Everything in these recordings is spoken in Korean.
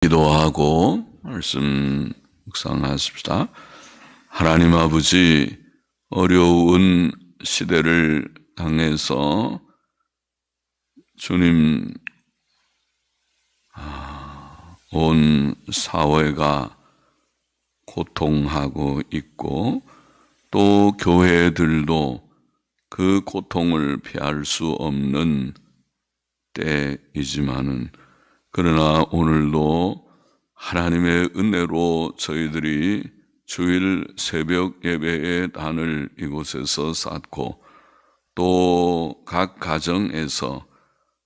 기도하고 말씀 묵상하십시다. 하나님 아버지, 어려운 시대를 당해서 주님, 온 사회가 고통하고 있고 또 교회들도 그 고통을 피할 수 없는 때이지만은, 그러나 오늘도 하나님의 은혜로 저희들이 주일 새벽 예배의 단을 이곳에서 쌓고 또 각 가정에서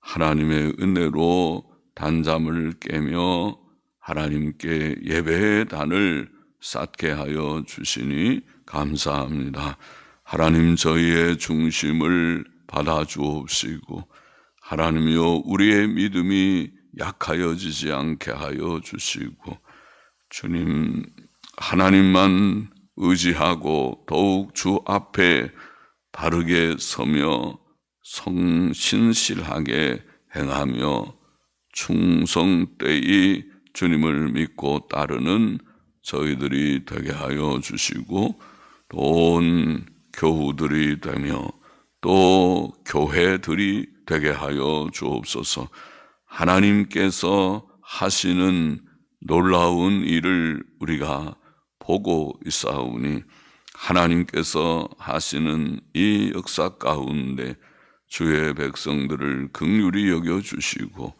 하나님의 은혜로 단잠을 깨며 하나님께 예배의 단을 쌓게 하여 주시니 감사합니다. 하나님, 저희의 중심을 받아 주옵시고 하나님이여, 우리의 믿음이 약하여지지 않게 하여 주시고, 주님, 하나님만 의지하고 더욱 주 앞에 바르게 서며 성신실하게 행하며 충성되이 주님을 믿고 따르는 저희들이 되게 하여 주시고, 또 온 교우들이 되며 또 교회들이 되게 하여 주옵소서. 하나님께서 하시는 놀라운 일을 우리가 보고 있사오니, 하나님께서 하시는 이 역사 가운데 주의 백성들을 긍휼히 여겨주시고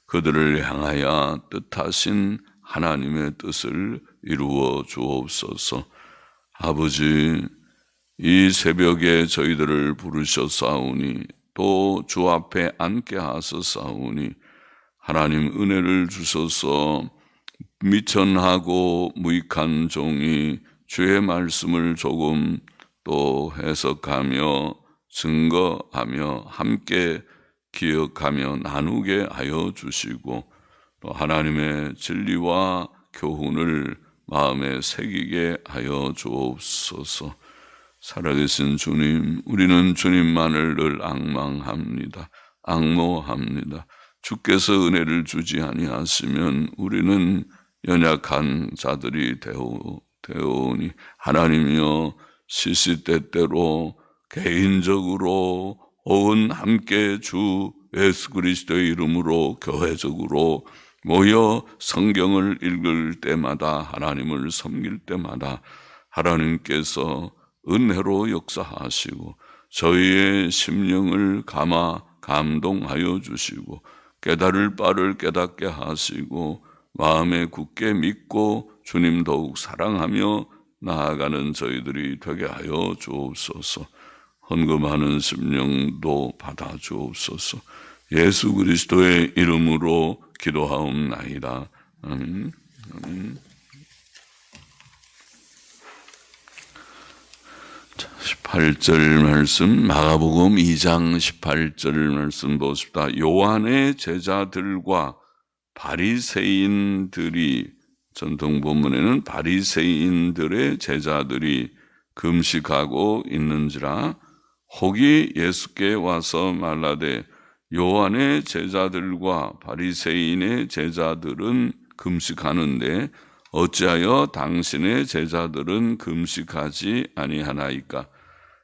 그들을 향하여 뜻하신 하나님의 뜻을 이루어 주옵소서. 아버지, 이 새벽에 저희들을 부르셨사오니 또 주 앞에 앉게 하셨사오니, 하나님 은혜를 주셔서 미천하고 무익한 종이 주의 말씀을 조금 또 해석하며 증거하며 함께 기억하며 나누게 하여 주시고, 또 하나님의 진리와 교훈을 마음에 새기게 하여 주옵소서. 살아계신 주님, 우리는 주님만을 늘 앙모합니다. 주께서 은혜를 주지 아니하시면 우리는 연약한 자들이 되오니, 하나님이여, 시시때때로 개인적으로 온 함께 주 예수 그리스도의 이름으로 교회적으로 모여 성경을 읽을 때마다, 하나님을 섬길 때마다 하나님께서 은혜로 역사하시고 저희의 심령을 감동하여 주시고 깨달을 바를 깨닫게 하시고 마음에 굳게 믿고 주님 더욱 사랑하며 나아가는 저희들이 되게 하여 주옵소서. 헌금하는 심령도 받아 주옵소서. 예수 그리스도의 이름으로 기도하옵나이다. 아멘. 아멘. 18절 말씀, 마가복음 2장 18절 말씀 보십시다. 요한의 제자들과 바리새인들이, 전통 본문에는 바리새인들의 제자들이 금식하고 있는지라, 혹이 예수께 와서 말하되, 요한의 제자들과 바리새인의 제자들은 금식하는데 어찌하여 당신의 제자들은 금식하지 아니하나이까?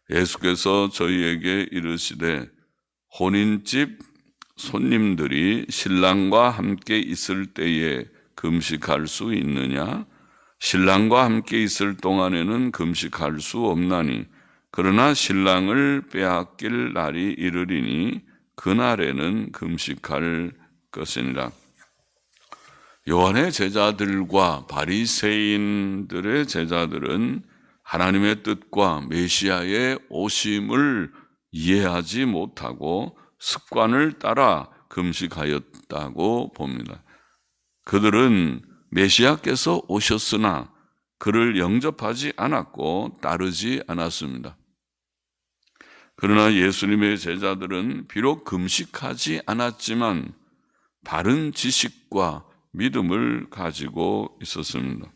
예수께서 저희에게 이르시되, 혼인집 손님들이 신랑과 함께 있을 때에 금식할 수 있느냐? 신랑과 함께 있을 동안에는 금식할 수 없나니, 그러나 신랑을 빼앗길 날이 이르리니 그날에는 금식할 것이니라. 요한의 제자들과 바리새인들의 제자들은 하나님의 뜻과 메시아의 오심을 이해하지 못하고 습관을 따라 금식하였다고 봅니다. 그들은 메시아께서 오셨으나 그를 영접하지 않았고 따르지 않았습니다. 그러나 예수님의 제자들은 비록 금식하지 않았지만 바른 지식과 믿음을 가지고 있었습니다.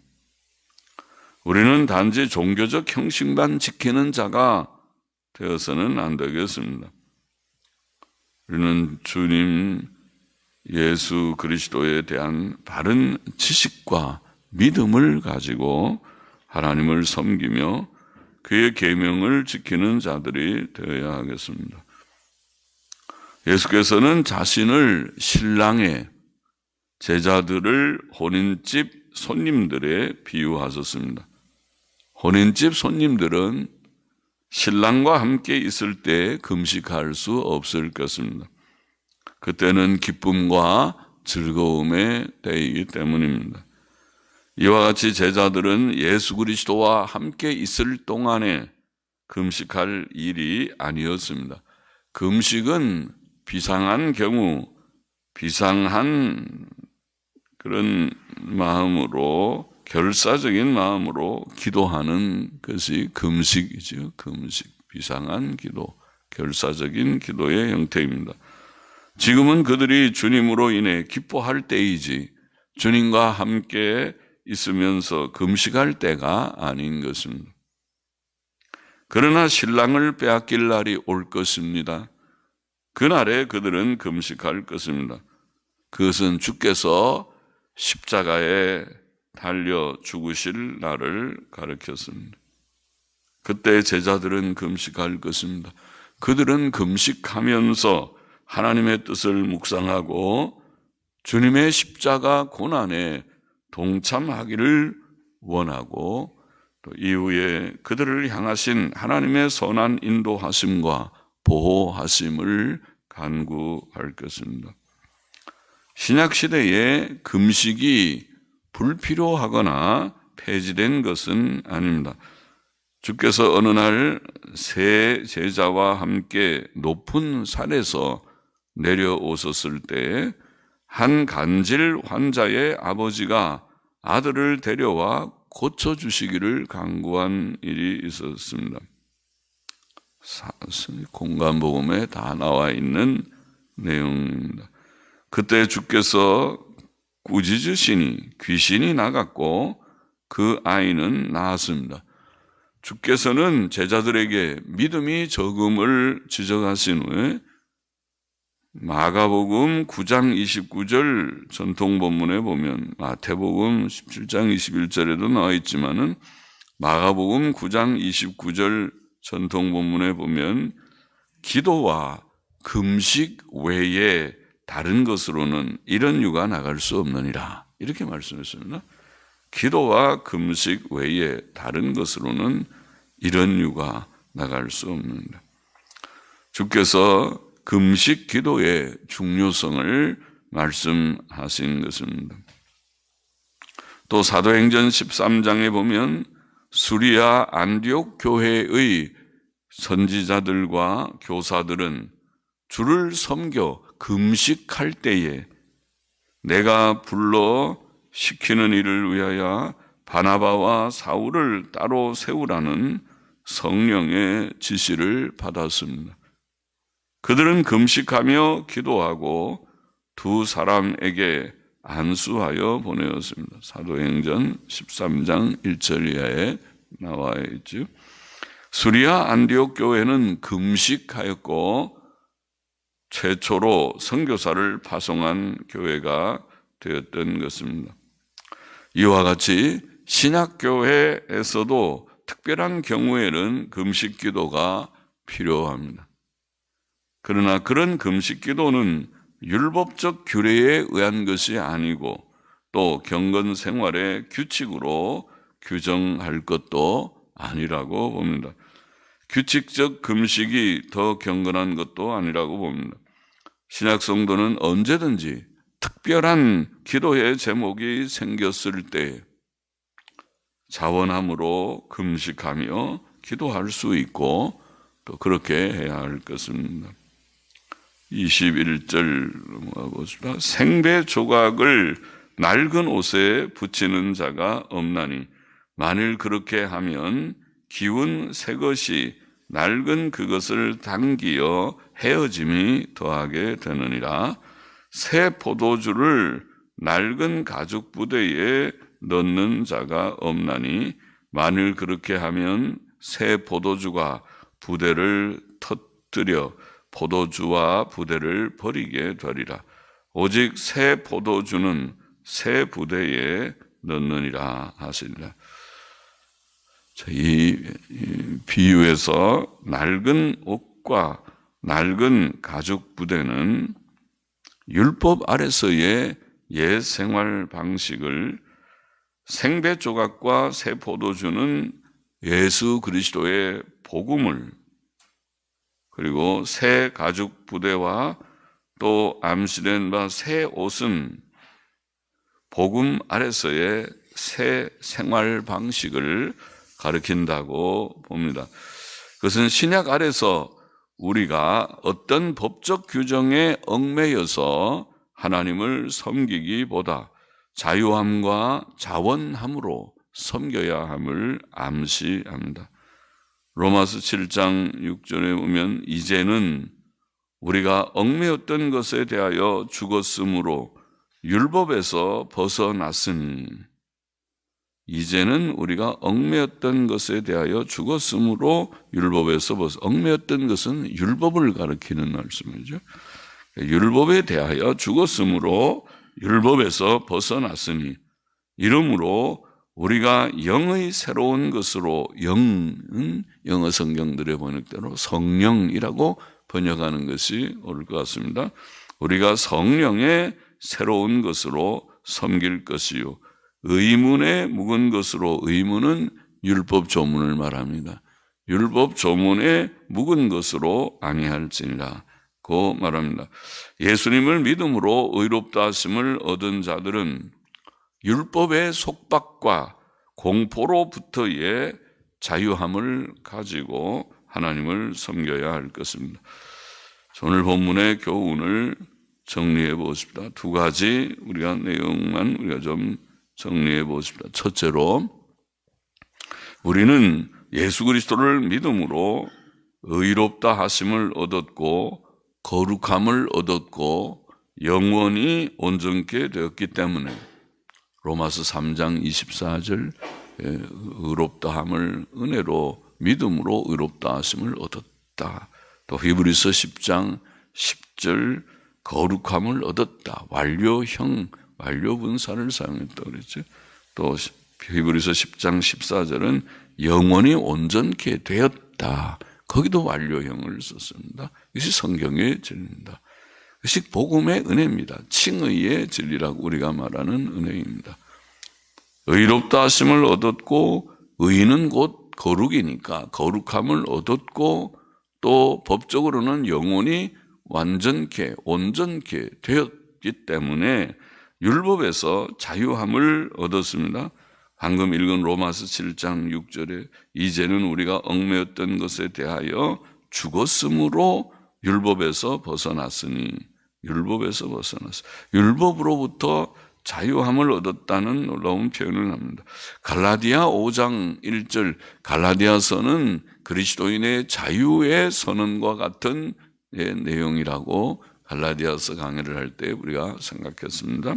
우리는 단지 종교적 형식만 지키는 자가 되어서는 안 되겠습니다. 우리는 주님 예수 그리스도에 대한 바른 지식과 믿음을 가지고 하나님을 섬기며 그의 계명을 지키는 자들이 되어야 하겠습니다. 예수께서는 자신을 신랑의 제자들을 혼인집 손님들에 비유하셨습니다. 혼인집 손님들은 신랑과 함께 있을 때 금식할 수 없을 것입니다. 그때는 기쁨과 즐거움의 때이기 때문입니다. 이와 같이 제자들은 예수 그리스도와 함께 있을 동안에 금식할 일이 아니었습니다. 금식은 비상한 경우, 비상한 그런 마음으로, 결사적인 마음으로 기도하는 것이 금식이죠. 금식, 비상한 기도, 결사적인 기도의 형태입니다. 지금은 그들이 주님으로 인해 기뻐할 때이지 주님과 함께 있으면서 금식할 때가 아닌 것입니다. 그러나 신랑을 빼앗길 날이 올 것입니다. 그날에 그들은 금식할 것입니다. 그것은 주께서 십자가에 달려 죽으실 날을 가리켰습니다. 그때 제자들은 금식할 것입니다. 그들은 금식하면서 하나님의 뜻을 묵상하고 주님의 십자가 고난에 동참하기를 원하고 또 이후에 그들을 향하신 하나님의 선한 인도하심과 보호하심을 간구할 것입니다. 신약시대에 금식이 불필요하거나 폐지된 것은 아닙니다. 주께서 어느 날 세 제자와 함께 높은 산에서 내려오셨을 때 한 간질 환자의 아버지가 아들을 데려와 고쳐주시기를 간구한 일이 있었습니다. 공간복음에 다 나와 있는 내용입니다. 그때 주께서 꾸짖으시니 귀신이 나갔고 그 아이는 나았습니다. 주께서는 제자들에게 믿음이 적음을 지적하신 후에 마가복음 9장 29절 전통본문에 보면 마태복음 17장 21절에도 나와 있지만은 마가복음 9장 29절 전통본문에 보면 기도와 금식 외에 다른 것으로는 이런 유가 나갈 수 없느니라 이렇게 말씀했습니다. 기도와 금식 외에 다른 것으로는 이런 유가 나갈 수 없는다. 주께서 금식 기도의 중요성을 말씀하신 것입니다. 또 사도행전 13장에 보면 수리아 안디옥 교회의 선지자들과 교사들은 주를 섬겨 금식할 때에 내가 불러 시키는 일을 위하여 바나바와 사울을 따로 세우라는 성령의 지시를 받았습니다. 그들은 금식하며 기도하고 두 사람에게 안수하여 보내었습니다. 사도행전 13장 1절 이하에 나와 있죠. 수리아 안디옥 교회는 금식하였고 최초로 선교사를 파송한 교회가 되었던 것입니다. 이와 같이 신약교회에서도 특별한 경우에는 금식 기도가 필요합니다. 그러나 그런 금식 기도는 율법적 규례에 의한 것이 아니고 또 경건 생활의 규칙으로 규정할 것도 아니라고 봅니다. 규칙적 금식이 더 경건한 것도 아니라고 봅니다. 신약 성도는 언제든지 특별한 기도의 제목이 생겼을 때 자원함으로 금식하며 기도할 수 있고 또 그렇게 해야 할 것입니다. 21절 넘어가보시다. 생배 조각을 낡은 옷에 붙이는 자가 없나니 만일 그렇게 하면 기운 새 것이 낡은 그것을 당기어 헤어짐이 더하게 되느니라. 새 포도주를 낡은 가죽 부대에 넣는 자가 없나니 만일 그렇게 하면 새 포도주가 부대를 터뜨려 포도주와 부대를 버리게 되리라. 오직 새 포도주는 새 부대에 넣느니라 하시니라. 이 비유에서 낡은 옷과 낡은 가죽 부대는 율법 아래서의 옛 생활 방식을, 생배 조각과 새 포도주는 예수 그리스도의 복음을, 그리고 새 가죽 부대와 또 암시된 바 새 옷은 복음 아래서의 새 생활 방식을 가리킨다고 봅니다. 그것은 신약 아래서 우리가 어떤 법적 규정에 얽매여서 하나님을 섬기기보다 자유함과 자원함으로 섬겨야 함을 암시합니다. 로마서 7장 6절에 보면 이제는 우리가 얽매였던 것에 대하여 죽었으므로 율법에서 벗어났으니, 이제는 우리가 얽매였던 것에 대하여 죽었으므로 율법에서 얽매였던 것은 율법을 가리키는 말씀이죠. 율법에 대하여 죽었으므로 율법에서 벗어났으니, 이러므로 우리가 영의 새로운 것으로, 영은 영어 성경들의 번역대로 성령이라고 번역하는 것이 옳을 것 같습니다. 우리가 성령의 새로운 것으로 섬길 것이요, 의문에 묵은 것으로, 의문은 율법 조문을 말합니다. 율법 조문에 묵은 것으로 아니할지니라고 말합니다. 예수님을 믿음으로 의롭다 하심을 얻은 자들은 율법의 속박과 공포로부터의 자유함을 가지고 하나님을 섬겨야 할 것입니다. 오늘 본문의 교훈을 정리해 보십시다. 두 가지 우리가 내용만 우리가 좀 정리해 보십시다. 첫째로, 우리는 예수 그리스도를 믿음으로 의롭다 하심을 얻었고 거룩함을 얻었고 영원히 온전케 되었기 때문에 로마서 3장 24절 의롭다함을 은혜로 믿음으로 의롭다 하심을 얻었다. 또 히브리서 10장 10절 거룩함을 얻었다. 완료형, 완료분사를 사용했다고 그랬죠. 또 히브리서 10장 14절은 영원히 온전케 되었다. 거기도 완료형을 썼습니다. 이것이 성경의 진리입니다. 이것이 복음의 은혜입니다. 칭의의 진리라고 우리가 말하는 은혜입니다. 의롭다 하심을 얻었고, 의는 곧 거룩이니까 거룩함을 얻었고, 또 법적으로는 영원히 완전케, 온전케 되었기 때문에 율법에서 자유함을 얻었습니다. 방금 읽은 로마서 7장 6절에 이제는 우리가 얽매였던 것에 대하여 죽었으므로 율법에서 벗어났으니, 율법에서 벗어났어. 율법으로부터 자유함을 얻었다는 놀라운 표현을 합니다. 갈라디아 5장 1절, 갈라디아서는 그리스도인의 자유의 선언과 같은 내용이라고 갈라디아서 강의를 할 때 우리가 생각했습니다.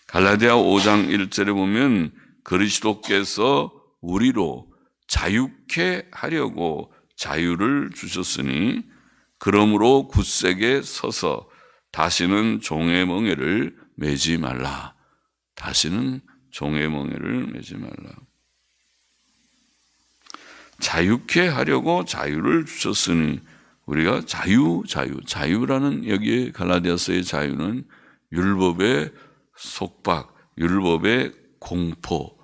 갈라디아 5장 1절에 보면 그리스도께서 우리로 자유케 하려고 자유를 주셨으니 그러므로 굳세게 서서 다시는 종의 멍에를 매지 말라. 다시는 종의 멍에를 매지 말라. 자유케 하려고 자유를 주셨으니, 우리가 자유라는 여기에 갈라디아서의 자유는 율법의 속박, 율법의 공포.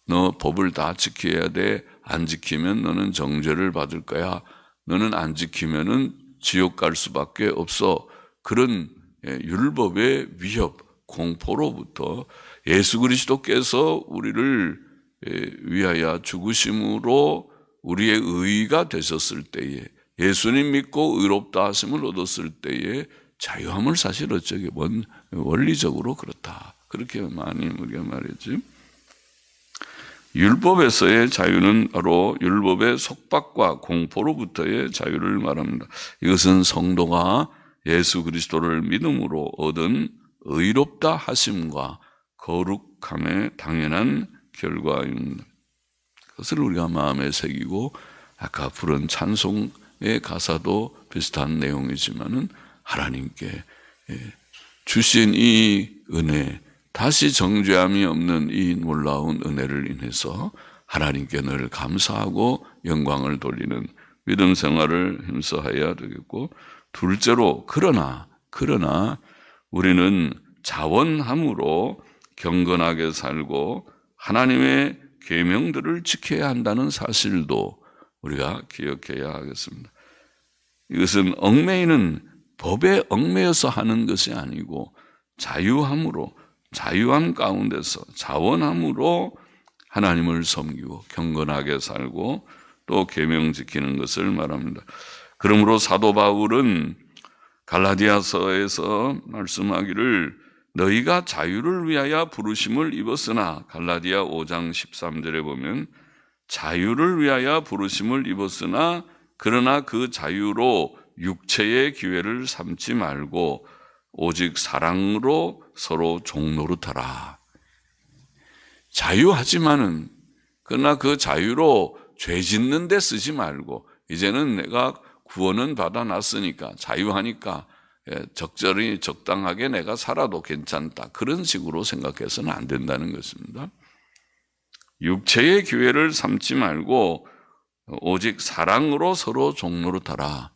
너 법을 다 지켜야 돼. 안 지키면 너는 정죄를 받을 거야. 너는 안 지키면은 지옥 갈 수밖에 없어. 그런 율법의 위협, 공포로부터 예수 그리스도께서 우리를 위하여 죽으심으로 우리의 의가 되셨을 때에, 예수님 믿고 의롭다 하심을 얻었을 때에 자유함을 사실 어쩌게 원리적으로 그렇다. 그렇게 많이 우리가 말했지. 율법에서의 자유는 바로 율법의 속박과 공포로부터의 자유를 말합니다. 이것은 성도가 예수 그리스도를 믿음으로 얻은 의롭다 하심과 거룩함의 당연한 결과입니다. 그것을 우리가 마음에 새기고, 아까 부른 찬송의 가사도 비슷한 내용이지만은 하나님께 주신 이 은혜, 다시 정죄함이 없는 이 놀라운 은혜를 인해서 하나님께 늘 감사하고 영광을 돌리는 믿음 생활을 힘써야 되겠고, 둘째로 그러나 우리는 자원함으로 경건하게 살고 하나님의 계명들을 지켜야 한다는 사실도 우리가 기억해야 하겠습니다. 이것은 얽매이는 법에 얽매여서 하는 것이 아니고 자유함 가운데서 자원함으로 하나님을 섬기고 경건하게 살고 또 계명 지키는 것을 말합니다. 그러므로 사도 바울은 갈라디아서에서 말씀하기를 너희가 자유를 위하여 부르심을 입었으나, 갈라디아 5장 13절에 보면 자유를 위하여 부르심을 입었으나 그러나 그 자유로 육체의 기회를 삼지 말고 오직 사랑으로 서로 종노릇하라. 자유하지만은 그러나 그 자유로 죄 짓는 데 쓰지 말고, 이제는 내가 구원은 받아놨으니까 자유하니까 적절히 적당하게 내가 살아도 괜찮다, 그런 식으로 생각해서는 안 된다는 것입니다. 육체의 기회를 삼지 말고 오직 사랑으로 서로 종노릇하라,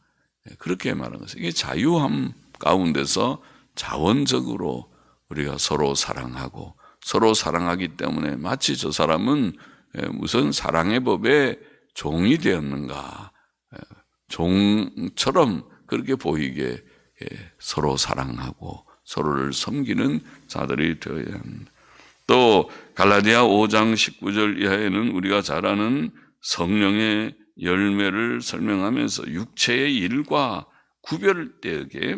그렇게 말하는 것이죠. 이게 자유함 가운데서 자원적으로 우리가 서로 사랑하고, 서로 사랑하기 때문에 마치 저 사람은 무슨 사랑의 법에 종이 되었는가, 종처럼 그렇게 보이게 서로 사랑하고 서로를 섬기는 자들이 되어야 합니다. 또 갈라디아 5장 19절 이하에는 우리가 잘 아는 성령의 열매를 설명하면서 육체의 일과 구별되게,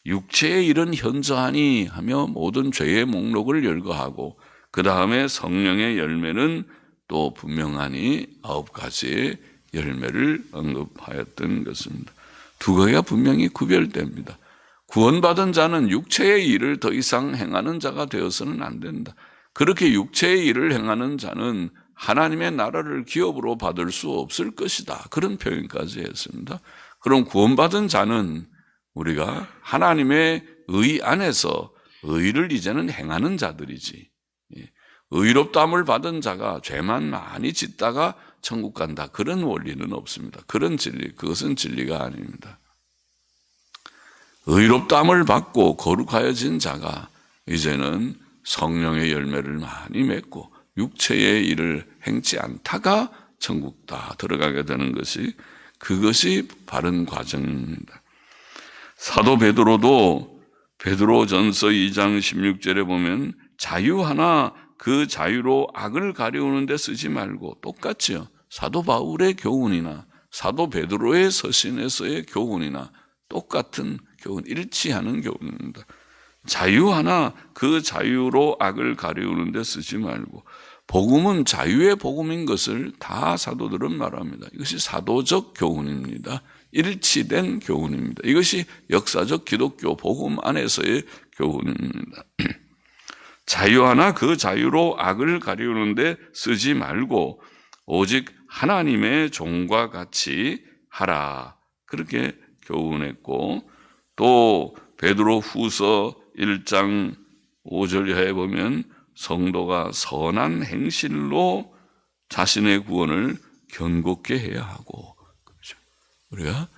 육체의 일은 현저하니 하며 모든 죄의 목록을 열거하고, 그 다음에 성령의 열매는 또 분명하니 9가지의 열매를 언급하였던 것입니다. 두 가지가 분명히 구별됩니다. 구원받은 자는 육체의 일을 더 이상 행하는 자가 되어서는 안 된다. 그렇게 육체의 일을 행하는 자는 하나님의 나라를 기업으로 받을 수 없을 것이다, 그런 표현까지 했습니다. 그럼 구원받은 자는 우리가 하나님의 의 안에서 의를 이제는 행하는 자들이지, 의롭다함을 받은 자가 죄만 많이 짓다가 천국 간다, 그런 원리는 없습니다. 그런 진리, 그것은 진리가 아닙니다. 의롭다함을 받고 거룩하여진 자가 이제는 성령의 열매를 많이 맺고 육체의 일을 행치 않다가 천국 다 들어가게 되는 것이, 그것이 바른 과정입니다. 사도 베드로도 베드로전서 2장 16절에 보면 자유하나 그 자유로 악을 가려우는 데 쓰지 말고, 똑같죠. 사도 바울의 교훈이나 사도 베드로의 서신에서의 교훈이나 똑같은 교훈, 일치하는 교훈입니다. 자유하나 그 자유로 악을 가려우는 데 쓰지 말고, 복음은 자유의 복음인 것을 다 사도들은 말합니다. 이것이 사도적 교훈입니다. 일치된 교훈입니다. 이것이 역사적 기독교 복음 안에서의 교훈입니다. 자유하나 그 자유로 악을 가려우는 데 쓰지 말고 오직 하나님의 종과 같이 하라, 그렇게 교훈했고, 또 베드로 후서 1장 5절 이하에 보면 성도가 선한 행실로 자신의 구원을 견고케 해야 하고, 그렇죠. 우리가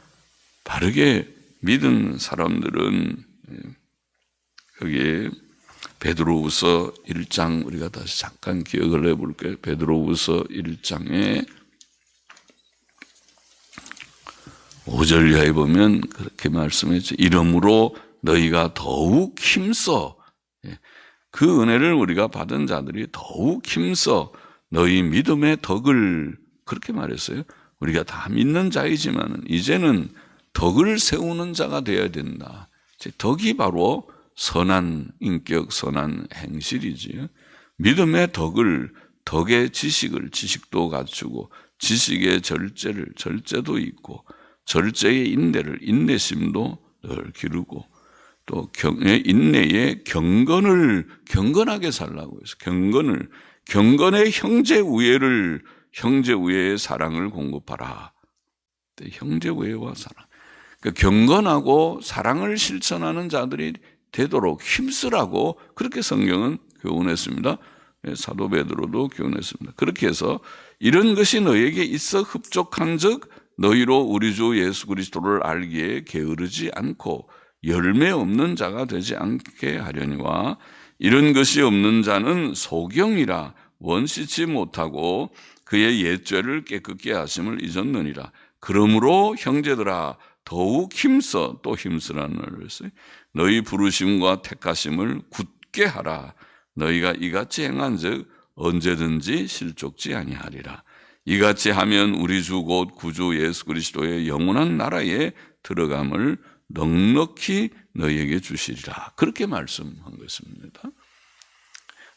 바르게 믿은 사람들은 여기에 베드로후서 1장, 우리가 다시 잠깐 기억을 해볼게요. 베드로후서 1장에 5절 이하에 보면 그렇게 말씀했죠. 이러므로 너희가 더욱 힘써, 그 은혜를 우리가 받은 자들이 더욱 힘써 너희 믿음의 덕을, 그렇게 말했어요. 우리가 다 믿는 자이지만 이제는 덕을 세우는 자가 되어야 된다. 덕이 바로 선한 인격, 선한 행실이지요. 믿음의 덕을, 덕의 지식을, 지식도 갖추고, 지식의 절제도 있고, 절제의 인내를, 인내심도 늘 기르고, 또 인내의 경건하게 살라고 해서 경건의 형제 우애의 사랑을 공급하라. 형제 우애와 사랑. 그러니까 경건하고 사랑을 실천하는 자들이 되도록 힘쓰라고 그렇게 성경은 교훈했습니다. 사도 베드로도 교훈했습니다. 그렇게 해서 이런 것이 너에게 있어 흡족한즉 너희로 우리 주 예수 그리스도를 알기에 게으르지 않고 열매 없는 자가 되지 않게 하려니와 이런 것이 없는 자는 소경이라 원시치 못하고 그의 옛죄를 깨끗게 하심을 잊었느니라. 그러므로 형제들아 더욱 힘써, 또 힘쓰라는 말을 했어요. 너희 부르심과 택하심을 굳게 하라. 너희가 이같이 행한즉 언제든지 실족지 아니하리라. 이같이 하면 우리 주 곧 구주 예수 그리스도의 영원한 나라에 들어감을 넉넉히 너희에게 주시리라. 그렇게 말씀한 것입니다.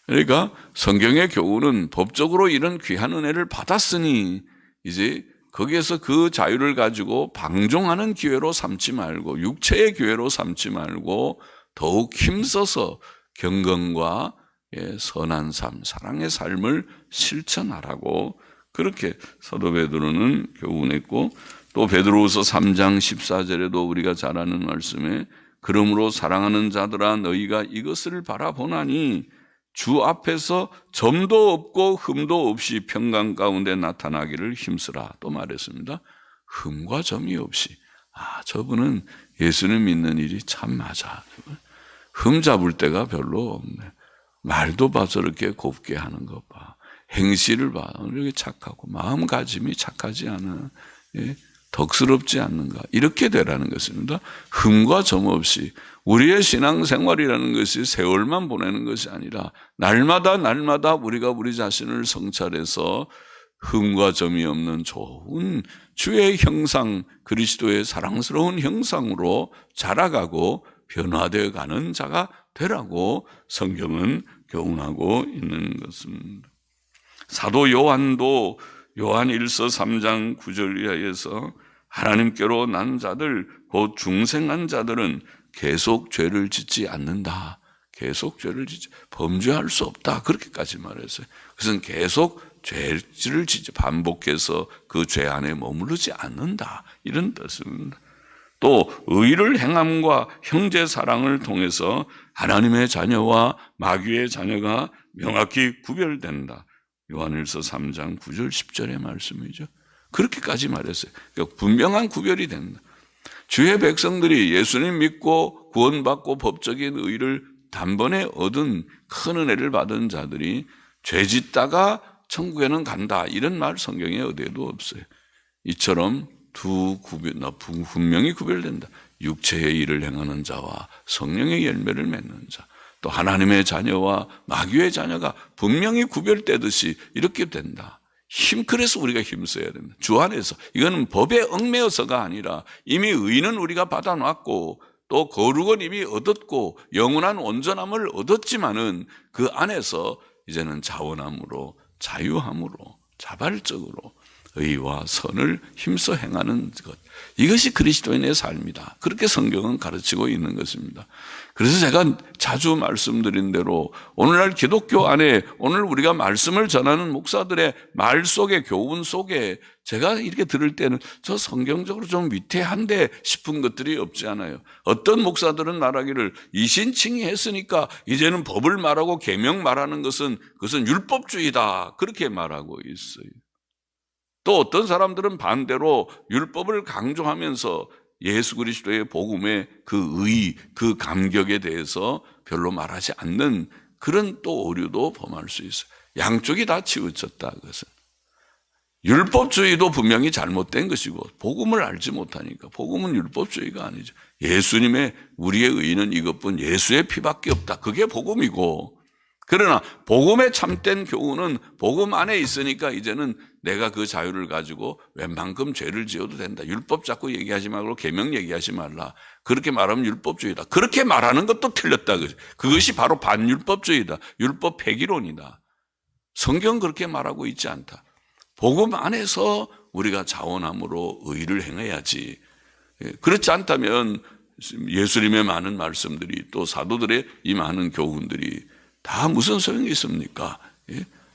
그러니까 성경의 교훈은 법적으로 이런 귀한 은혜를 받았으니 이제 거기에서 그 자유를 가지고 방종하는 기회로 삼지 말고 육체의 기회로 삼지 말고 더욱 힘써서 경건과 선한 삶, 사랑의 삶을 실천하라고 그렇게 사도 베드로는 교훈했고, 또 베드로후서 3장 14절에도 우리가 잘 아는 말씀에 그러므로 사랑하는 자들아 너희가 이것을 바라보나니 주 앞에서 점도 없고 흠도 없이 평강 가운데 나타나기를 힘쓰라 또 말했습니다. 흠과 점이 없이. 저분은 예수님 믿는 일이 참 맞아. 흠 잡을 데가 별로 없네. 말도 봐 저렇게 곱게 하는 것 봐. 행실을 봐. 이렇게 착하고 마음가짐이 착하지 않아. 덕스럽지 않는가. 이렇게 되라는 것입니다. 흠과 점 없이. 우리의 신앙생활이라는 것이 세월만 보내는 것이 아니라 날마다 우리가 우리 자신을 성찰해서 흠과 점이 없는 좋은 주의 형상, 그리스도의 사랑스러운 형상으로 자라가고 변화되어 가는 자가 되라고 성경은 교훈하고 있는 것입니다. 사도 요한도 요한 1서 3장 9절 이하에서 하나님께로 난 자들 곧 중생한 자들은 계속 죄를 짓지 않는다. 계속 죄를 짓지 범죄할 수 없다. 그렇게까지 말했어요. 그것은 계속 죄를 짓지 반복해서 그 죄 안에 머무르지 않는다. 이런 뜻입니다. 또 의를 행함과 형제 사랑을 통해서 하나님의 자녀와 마귀의 자녀가 명확히 구별된다. 요한일서 3장 9절 10절의 말씀이죠. 그렇게까지 말했어요. 그러니까 분명한 구별이 된다. 주의 백성들이 예수님 믿고 구원받고 법적인 의를 단번에 얻은 큰 은혜를 받은 자들이 죄 짓다가 천국에는 간다. 이런 말 성경에 어디에도 없어요. 이처럼 분명히 구별된다. 육체의 일을 행하는 자와 성령의 열매를 맺는 자, 또 하나님의 자녀와 마귀의 자녀가 분명히 구별되듯이 이렇게 된다. 그래서 우리가 힘써야 된다. 주 안에서. 이거는 법에 얽매여서가 아니라 이미 의는 우리가 받아놨고 또 거룩은 이미 얻었고 영원한 온전함을 얻었지만은 그 안에서 이제는 자원함으로 자유함으로 자발적으로 의와 선을 힘써 행하는 것. 이것이 그리스도인의 삶이다. 그렇게 성경은 가르치고 있는 것입니다. 그래서 제가 자주 말씀드린 대로 오늘날 기독교 안에 오늘 우리가 말씀을 전하는 목사들의 말 속에 교훈 속에 제가 이렇게 들을 때는 저 성경적으로 좀 위태한데 싶은 것들이 없지 않아요. 어떤 목사들은 말하기를 이신칭이 했으니까 이제는 법을 말하고 계명 말하는 것은 그것은 율법주의다. 그렇게 말하고 있어요. 또 어떤 사람들은 반대로 율법을 강조하면서 예수 그리스도의 복음의 그 의, 그 감격에 대해서 별로 말하지 않는 그런 또 오류도 범할 수 있어요. 양쪽이 다 치우쳤다. 그것은 율법주의도 분명히 잘못된 것이고 복음을 알지 못하니까 복음은 율법주의가 아니죠. 예수님의 우리의 의는 이것뿐 예수의 피밖에 없다. 그게 복음이고, 그러나 복음의 참된 교훈은 복음 안에 있으니까 이제는 내가 그 자유를 가지고 웬만큼 죄를 지어도 된다. 율법 자꾸 얘기하지 말고 계명 얘기하지 말라. 그렇게 말하면 율법주의다. 그렇게 말하는 것도 틀렸다. 그것이 바로 반율법주의다. 율법 폐기론이다. 성경은 그렇게 말하고 있지 않다. 복음 안에서 우리가 자원함으로 의를 행해야지. 그렇지 않다면 예수님의 많은 말씀들이 또 사도들의 이 많은 교훈들이 다 무슨 소용이 있습니까?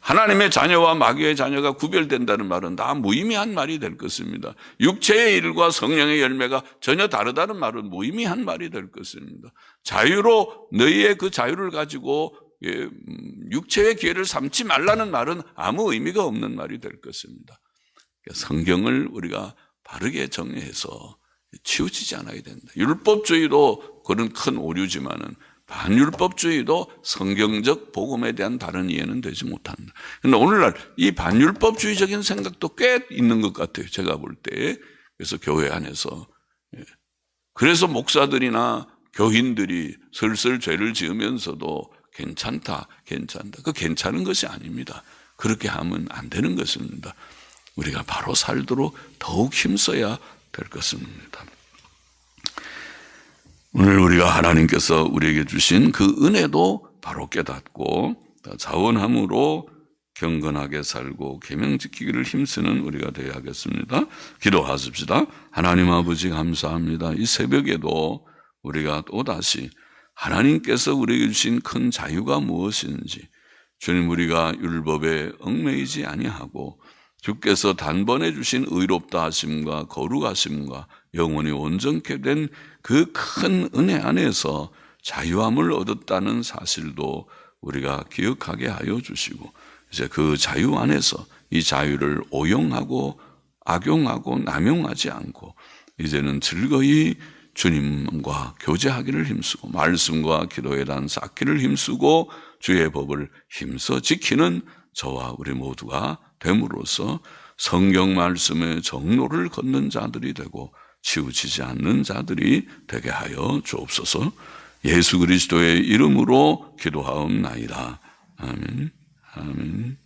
하나님의 자녀와 마귀의 자녀가 구별된다는 말은 다 무의미한 말이 될 것입니다. 육체의 일과 성령의 열매가 전혀 다르다는 말은 무의미한 말이 될 것입니다. 자유로 너희의 그 자유를 가지고 육체의 기회를 삼지 말라는 말은 아무 의미가 없는 말이 될 것입니다. 성경을 우리가 바르게 정리해서 치우치지 않아야 된다. 율법주의도 그런 큰 오류지만은 반율법주의도 성경적 복음에 대한 다른 이해는 되지 못한다. 그런데 오늘날 이 반율법주의적인 생각도 꽤 있는 것 같아요. 제가 볼 때. 그래서 교회 안에서. 그래서 목사들이나 교인들이 슬슬 죄를 지으면서도 괜찮다. 그 괜찮은 것이 아닙니다. 그렇게 하면 안 되는 것입니다. 우리가 바로 살도록 더욱 힘써야 될 것입니다. 오늘 우리가 하나님께서 우리에게 주신 그 은혜도 바로 깨닫고 자원함으로 경건하게 살고 계명 지키기를 힘쓰는 우리가 되어야 하겠습니다. 기도하십시다. 하나님 아버지 감사합니다. 이 새벽에도 우리가 또다시 하나님께서 우리에게 주신 큰 자유가 무엇인지, 주님, 우리가 율법에 얽매이지 아니하고 주께서 단번에 주신 의롭다 하심과 거룩하심과 영원히 온전케 된 그 큰 은혜 안에서 자유함을 얻었다는 사실도 우리가 기억하게 하여 주시고, 이제 그 자유 안에서 이 자유를 오용하고 악용하고 남용하지 않고 이제는 즐거이 주님과 교제하기를 힘쓰고 말씀과 기도에 대한 쌓기를 힘쓰고 주의 법을 힘써 지키는 저와 우리 모두가 됨으로써 성경 말씀의 정로를 걷는 자들이 되고 치우치지 않는 자들이 되게 하여 주옵소서. 예수 그리스도의 이름으로 기도하옵나이다. 아멘. 아멘.